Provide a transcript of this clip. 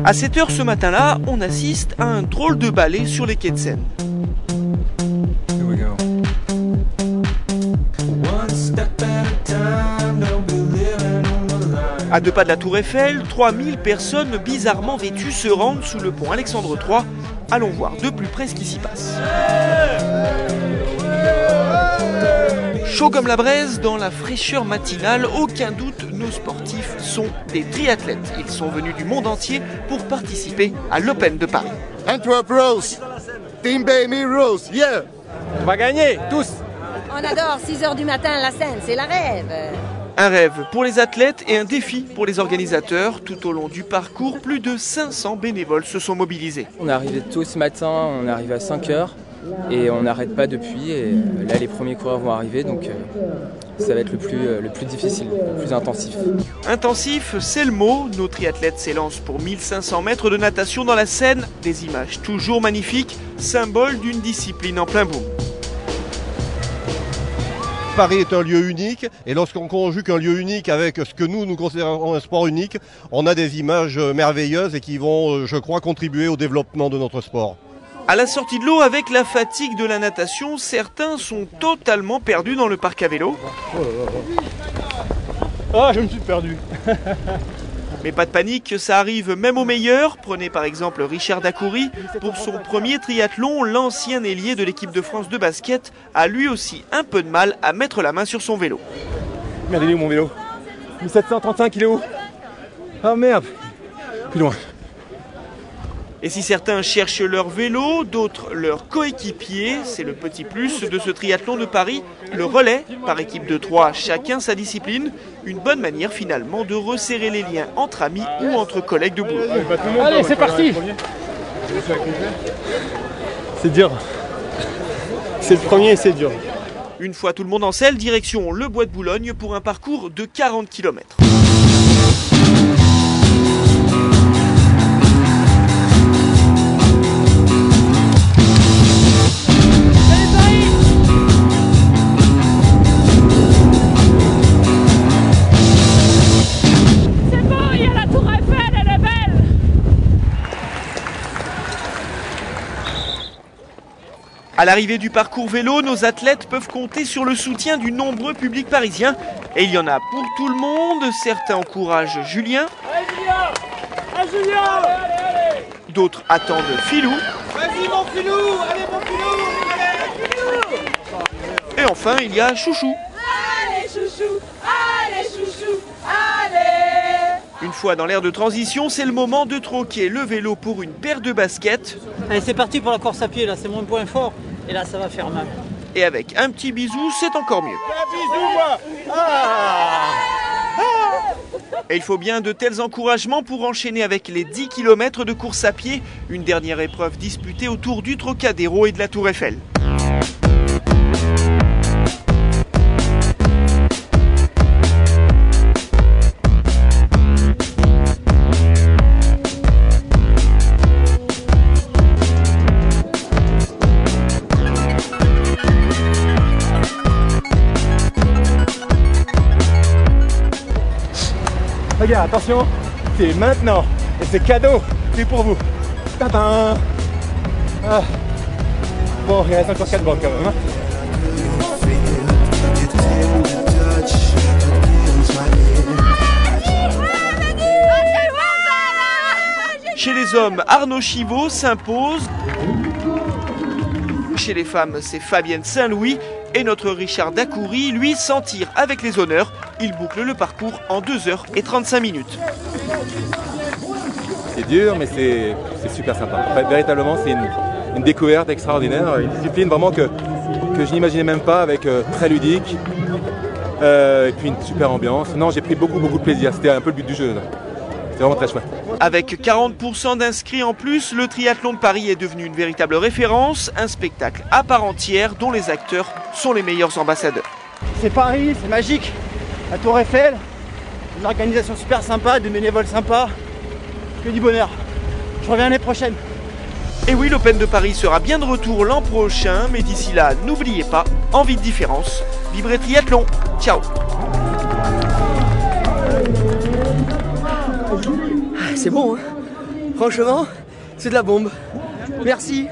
À 7 h ce matin-là, on assiste à un drôle de ballet sur les quais de Seine. À 2 pas de la Tour Eiffel, 3000 personnes bizarrement vêtues se rendent sous le pont Alexandre III. Allons voir de plus près ce qui s'y passe. Chaud comme la braise, dans la fraîcheur matinale, aucun doute, nos sportifs sont des triathlètes. Ils sont venus du monde entier pour participer à l'Open de Paris. Antwerp Rose, Team BMI Rose, yeah! On va gagner, tous! On adore 6 h du matin la Seine, c'est la rêve. Un rêve pour les athlètes et un défi pour les organisateurs. Tout au long du parcours, plus de 500 bénévoles se sont mobilisés. On est arrivé tôt ce matin, on est arrivé à 5 h et on n'arrête pas depuis. Et là, les premiers coureurs vont arriver, donc ça va être le plus difficile, le plus intensif. Intensif, c'est le mot. Nos triathlètes s'élancent pour 1500 mètres de natation dans la Seine. Des images toujours magnifiques, symbole d'une discipline en plein boom. Paris est un lieu unique et lorsqu'on conjugue un lieu unique avec ce que nous considérons un sport unique, on a des images merveilleuses et qui vont, je crois, contribuer au développement de notre sport. À la sortie de l'eau, avec la fatigue de la natation, certains sont totalement perdus dans le parc à vélo. Ah, je me suis perdu. Mais pas de panique, ça arrive même aux meilleurs. Prenez par exemple Richard Dacoury. Pour son premier triathlon, l'ancien ailier de l'équipe de France de basket a lui aussi un peu de mal à mettre la main sur son vélo. Merde, il est où mon vélo? 1735, il est où? Ah merde, plus loin. Et si certains cherchent leur vélo, d'autres leur coéquipier, c'est le petit plus de ce triathlon de Paris. Le relais, par équipe de 3, chacun sa discipline. Une bonne manière finalement de resserrer les liens entre amis ou entre collègues de boulot. Allez, c'est parti. C'est dur. C'est le premier et c'est dur. Une fois tout le monde en selle, direction le Bois de Boulogne pour un parcours de 40 km. À l'arrivée du parcours vélo, nos athlètes peuvent compter sur le soutien du nombreux public parisien. Et il y en a pour tout le monde. Certains encouragent Julien. Allez Julien! Allez. D'autres attendent Philou. Vas-y mon Philou! Allez mon Philou! Allez Philou! Et enfin, il y a Chouchou. Allez Chouchou! Allez Chouchou! Allez! Une fois dans l'ère de transition, c'est le moment de troquer le vélo pour une paire de baskets. Allez, c'est parti pour la course à pied, là, c'est mon point fort. Et là, ça va faire mal. Et avec un petit bisou, c'est encore mieux. Un bisou, moi! Et il faut bien de tels encouragements pour enchaîner avec les 10 km de course à pied. Une dernière épreuve disputée autour du Trocadéro et de la Tour Eiffel. Regarde, attention, c'est maintenant et c'est cadeau, c'est pour vous. Tadam. Ah. Bon, il reste encore 4 bandes quand même. Hein. Chez les hommes, Arnaud Chiveau s'impose. Chez les femmes, c'est Fabienne Saint-Louis. Et notre Richard Dacoury, lui, s'en tire avec les honneurs. Il boucle le parcours en 2 h et 35 minutes. C'est dur, mais c'est super sympa. En fait, véritablement, c'est une découverte extraordinaire, une discipline vraiment que je n'imaginais même pas, avec très ludique, et puis une super ambiance. Non, j'ai pris beaucoup de plaisir. C'était un peu le but du jeu. C'est vraiment très chouette. Avec 40% d'inscrits en plus, le triathlon de Paris est devenu une véritable référence, un spectacle à part entière dont les acteurs sont les meilleurs ambassadeurs. C'est Paris, c'est magique. La Tour Eiffel, une organisation super sympa, des bénévoles sympas, que du bonheur. Je reviens l'année prochaine. Et oui, l'Open de Paris sera bien de retour l'an prochain, mais d'ici là, n'oubliez pas, envie de différence, vibrez triathlon. Ciao. C'est bon, hein? Franchement, c'est de la bombe. Merci.